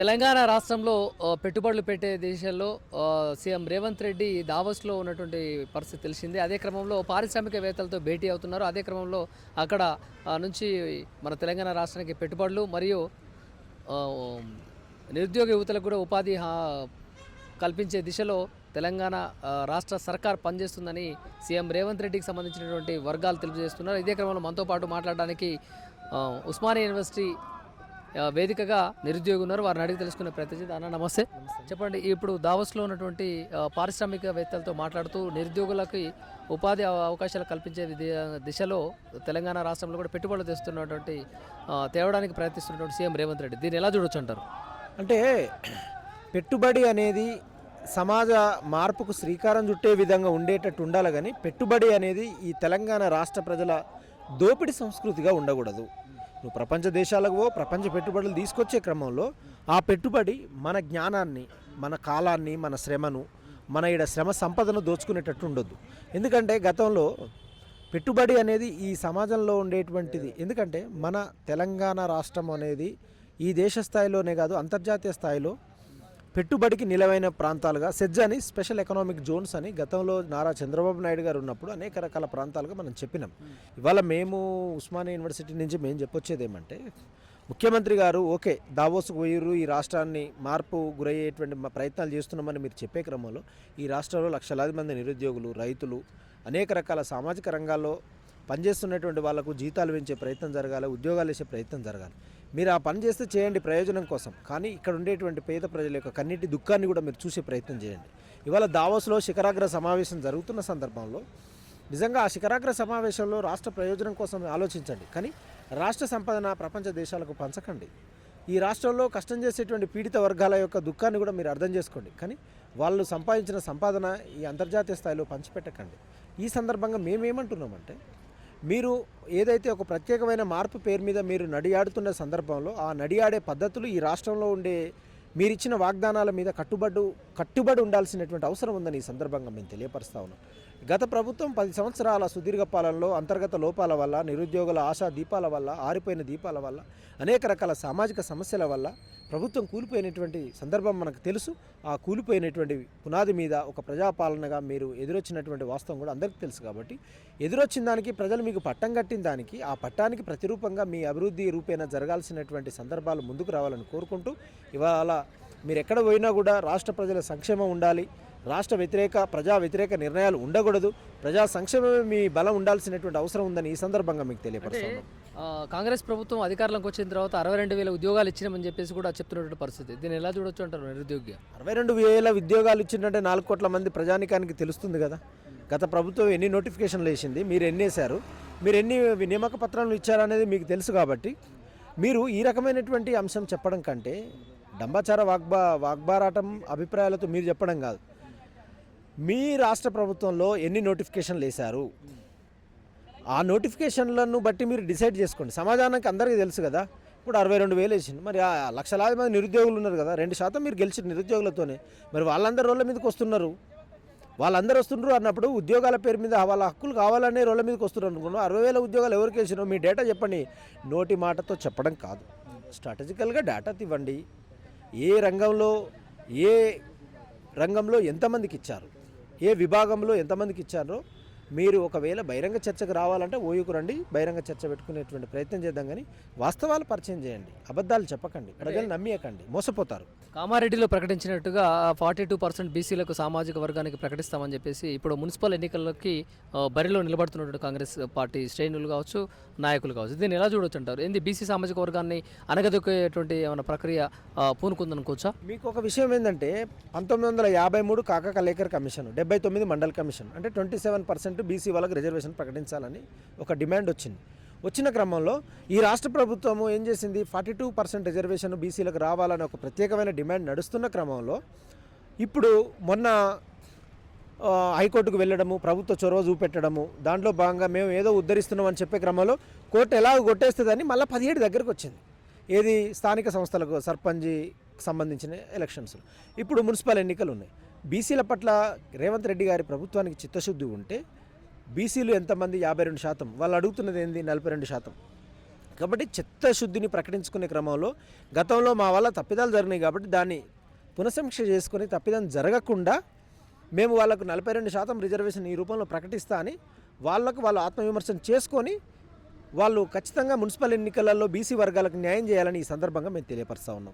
తెలంగాణ రాష్ట్రంలో పెట్టుబడులు పెట్టే దేశాల్లో సీఎం రేవంత్ రెడ్డి దావోస్‌లో ఉన్నటువంటి పరిస్థితి తెలిసిందే. అదే క్రమంలో పారిశ్రామికవేత్తలతో భేటీ అవుతున్నారు. అదే క్రమంలో అక్కడ నుంచి మన తెలంగాణ రాష్ట్రానికి పెట్టుబడులు మరియు ఆహ్, నిరుద్యోగ యువతలకు కూడా ఉపాధి కల్పించే దిశలో తెలంగాణ రాష్ట్ర సర్కార్ పనిచేస్తుందని సీఎం రేవంత్ రెడ్డికి సంబంధించినటువంటి వర్గాలు తెలియజేస్తున్నారు. ఇదే క్రమంలో మనతో పాటు మాట్లాడడానికి ఉస్మానియా యూనివర్సిటీ వేదికగా నిరుద్యోగులు ఉన్నారు. వారిని అడిగి తెలుసుకునే ప్రయత్నం చేద్దాం. అన్న నమస్తే. చెప్పండి, ఇప్పుడు దావోస్‌లో ఉన్నటువంటి పారిశ్రామికవేత్తలతో మాట్లాడుతూ నిరుద్యోగులకి ఉపాధి అవకాశాలు కల్పించే దిశలో తెలంగాణ రాష్ట్రంలో కూడా పెట్టుబడులు తెస్తున్నటువంటి తేవడానికి ప్రయత్నిస్తున్నటువంటి సీఎం రేవంత్ రెడ్డి దీన్ని ఎలా చూడొచ్చు అంటారు? అంటే పెట్టుబడి అనేది సమాజ మార్పుకు శ్రీకారం చుట్టే విధంగా ఉండేటట్టు ఉండాలి, కానీ పెట్టుబడి అనేది ఈ తెలంగాణ రాష్ట్ర ప్రజల దోపిడీ సంస్కృతిగా ఉండకూడదు. నువ్వు ప్రపంచ దేశాలకు ప్రపంచ పెట్టుబడులు తీసుకొచ్చే క్రమంలో ఆ పెట్టుబడి మన జ్ఞానాన్ని, మన కాలాన్ని, మన శ్రమను, మన ఈడ శ్రమ సంపదను దోచుకునేటట్టు ఉండొద్దు. ఎందుకంటే గతంలో పెట్టుబడి అనేది ఈ సమాజంలో ఉండేటువంటిది. ఎందుకంటే మన తెలంగాణ రాష్ట్రం అనేది ఈ దేశ స్థాయిలోనే కాదు, అంతర్జాతీయ స్థాయిలో పెట్టుబడికి నిలవైన ప్రాంతాలుగా సెజ్ అని స్పెషల్ ఎకనామిక్ జోన్స్ అని గతంలో నారా చంద్రబాబు నాయుడు గారు ఉన్నప్పుడు అనేక రకాల ప్రాంతాలుగా మనం చెప్పినాం. ఇవాళ మేము ఉస్మానియా యూనివర్సిటీ నుంచి మేము చెప్పొచ్చేది ఏమంటే, ముఖ్యమంత్రి గారు ఓకే దావోస్కు పోయిర్రు, ఈ రాష్ట్రాన్ని మార్పు గురయ్యేటువంటి ప్రయత్నాలు చేస్తున్నామని మీరు చెప్పే క్రమంలో ఈ రాష్ట్రంలో లక్షలాది మంది నిరుద్యోగులు, రైతులు, అనేక రకాల సామాజిక రంగాల్లో పనిచేస్తున్నటువంటి వాళ్లకు జీతాలు పెంచే ప్రయత్నం జరగాలి, ఉద్యోగాలు వేసే ప్రయత్నం జరగాలి. మీరు ఆ పని చేస్తే చేయండి ప్రయోజనం కోసం, కానీ ఇక్కడ ఉండేటువంటి పేద ప్రజల యొక్క కన్నీటి దుఃఖాన్ని కూడా మీరు చూసే ప్రయత్నం చేయండి. ఇవాళ దావోస్లో శిఖరాగ్ర సమావేశం జరుగుతున్న సందర్భంలో నిజంగా ఆ శిఖరాగ్ర సమావేశంలో రాష్ట్ర ప్రయోజనం కోసం ఆలోచించండి, కానీ రాష్ట్ర సంపదన ప్రపంచ దేశాలకు పంచకండి. ఈ రాష్ట్రంలో కష్టం చేసేటువంటి పీడిత వర్గాల యొక్క దుఃఖాన్ని కూడా మీరు అర్థం చేసుకోండి, కానీ వాళ్ళు సంపాదించిన సంపాదన ఈ అంతర్జాతీయ స్థాయిలో పంచిపెట్టకండి. ఈ సందర్భంగా మేమేమంటున్నామంటే, మీరు ఏదైతే ఒక ప్రత్యేకమైన మార్పు పేరు మీద మీరు నడియాడుతున్న సందర్భంలో ఆ నడియాడే పద్ధతులు ఈ రాష్ట్రంలో ఉండే మీరిచ్చిన వాగ్దానాల మీద కట్టుబడి ఉండాల్సినటువంటి అవసరం ఉందని ఈ సందర్భంగా మేము తెలియపరుస్తా ఉన్నాం. గత ప్రభుత్వం 10 సంవత్సరాల సుదీర్ఘ పాలనలో అంతర్గత లోపాల వల్ల, నిరుద్యోగుల ఆశా దీపాల వల్ల, ఆరిపోయిన దీపాల వల్ల, అనేక రకాల సామాజిక సమస్యల వల్ల ప్రభుత్వం కూలిపోయినటువంటి సందర్భం మనకు తెలుసు. ఆ కూలిపోయినటువంటి పునాది మీద ఒక ప్రజాపాలనగా మీరు ఎదురొచ్చినటువంటి వాస్తవం కూడా అందరికీ తెలుసు. కాబట్టి ఎదురొచ్చిన దానికి, ప్రజలు మీకు పట్టం కట్టిన దానికి, ఆ పట్టానికి ప్రతిరూపంగా మీ అభివృద్ధి రూపేణ జరగాల్సినటువంటి సందర్భాలు ముందుకు రావాలని కోరుకుంటూ, ఇవాళ మీరు ఎక్కడ పోయినా కూడా రాష్ట్ర ప్రజల సంక్షేమం ఉండాలి, రాష్ట్ర ప్రజా వ్యతిరేక నిర్ణయాలు ఉండకూడదు, ప్రజా సంక్షేమమే మీ బలం ఉండాల్సినటువంటి అవసరం ఉందని ఈ సందర్భంగా మీకు తెలియపరుస్తున్నాం. కాంగ్రెస్ ప్రభుత్వం అధికారంలోకి వచ్చిన తర్వాత 62,000 ఉద్యోగాలు ఇచ్చినామని చెప్పేసి కూడా చెప్తున్నటువంటి పరిస్థితి, దీన్ని ఎలా చూడొచ్చు అంటారు? నిరుద్యోగి 62,000 ఉద్యోగాలు ఇచ్చిందంటే 4 కోట్ల మంది ప్రజానికానికి తెలుస్తుంది కదా. గత ప్రభుత్వం ఎన్ని నోటిఫికేషన్లు వేసింది, మీరు ఎన్ని వేశారు, మీరు ఎన్ని నియామక పత్రాలు ఇచ్చారనేది మీకు తెలుసు. కాబట్టి మీరు ఈ రకమైనటువంటి అంశం చెప్పడం కంటే డంబాచార వాగ్బారాటం అభిప్రాయాలతో మీరు చెప్పడం కాదు. మీ రాష్ట్ర ప్రభుత్వంలో ఎన్ని నోటిఫికేషన్లు వేశారు, ఆ నోటిఫికేషన్లను బట్టి మీరు డిసైడ్ చేసుకోండి. సమాజానికి అందరికీ తెలుసు కదా. ఇప్పుడు 62,000 వేసింది, మరి లక్షలాది మంది నిరుద్యోగులు ఉన్నారు కదా, 2% మీరు గెలిచిన నిరుద్యోగులతోనే. మరి వాళ్ళందరూ రోడ్ల మీదకి వస్తున్నారు, వాళ్ళందరూ వస్తున్నారు అన్నప్పుడు ఉద్యోగాల పేరు మీద వాళ్ళ హక్కులు కావాలనే రోడ్ల మీదకి వస్తున్నారు అనుకున్నాం. 60,000 ఉద్యోగాలు ఎవరికి వేసినారో మీ డేటా చెప్పండి. నోటి మాటతో చెప్పడం కాదు, స్ట్రాటజికల్గా డేటా ఇవ్వండి. ఏ రంగంలో ఎంతమందికి ఇచ్చారు, ఏ విభాగంలో ఎంతమందికి ఇచ్చారో మీరు ఒకవేళ బహిరంగ చర్చకు రావాలంటే ఓయుకు రండి, బహిరంగ చర్చ పెట్టుకునేటువంటి ప్రయత్నం చేద్దాం, కానీ వాస్తవాలు పరిచయం చేయండి, అబద్ధాలు చెప్పకండి, ప్రజలు నమ్మియకండి, మోసపోతారు. కామారెడ్డిలో ప్రకటించినట్టుగా 42% బీసీలకు సామాజిక వర్గానికి ప్రకటిస్తామని చెప్పేసి ఇప్పుడు మున్సిపల్ ఎన్నికల్లోకి బరిలో నిలబడుతున్నటువంటి కాంగ్రెస్ పార్టీ శ్రేణులు కావచ్చు, నాయకులు కావచ్చు, దీన్ని ఎలా చూడొచ్చు అంటారు? ఏంది బీసీ సామాజిక వర్గాన్ని అనగదొక్కేటువంటి ఏమైనా ప్రక్రియ పూనుకుందనుకోవచ్చా? మీకు ఒక విషయం ఏంటంటే, 1953 కాకా కలేకర్ కమిషన్, 79 మండల్ కమిషన్, అంటే 27% బీసీ వాళ్ళకి రిజర్వేషన్ ప్రకటించాలని ఒక డిమాండ్ వచ్చిన క్రమంలో ఈ రాష్ట్ర ప్రభుత్వము ఏం చేసింది, 42% రిజర్వేషన్ బీసీలకు రావాలని ఒక ప్రత్యేకమైన డిమాండ్ నడుస్తున్న క్రమంలో ఇప్పుడు మొన్న హైకోర్టుకు వెళ్ళడము, ప్రభుత్వ చొరవ చూపెట్టడము, దాంట్లో భాగంగా మేము ఏదో ఉద్ధరిస్తున్నాం అని చెప్పే క్రమంలో కోర్టు ఎలా కొట్టేస్తుందని మళ్ళీ 17 దగ్గరకు వచ్చింది. ఏది, స్థానిక సంస్థలకు సర్పంచ్కి సంబంధించిన ఎలక్షన్స్, ఇప్పుడు మున్సిపల్ ఎన్నికలు ఉన్నాయి. బీసీల పట్ల రేవంత్ రెడ్డి గారి ప్రభుత్వానికి చిత్తశుద్ధి ఉంటే బీసీలు ఎంతమంది, 52%, వాళ్ళు అడుగుతున్నది ఏంది 42%. కాబట్టి చిత్తశుద్ధిని ప్రకటించుకునే క్రమంలో గతంలో మా వల్ల తప్పిదాలు జరిగినాయి కాబట్టి దాన్ని పునఃసమీక్ష చేసుకొని తప్పిదం జరగకుండా మేము వాళ్ళకు 42% రిజర్వేషన్ ఈ రూపంలో ప్రకటిస్తా అని వాళ్ళు ఆత్మవిమర్శన చేసుకొని వాళ్ళు ఖచ్చితంగా మున్సిపల్ ఎన్నికలలో బీసీ వర్గాలకు న్యాయం చేయాలని ఈ సందర్భంగా మేము తెలియపరుస్తూ ఉన్నాం.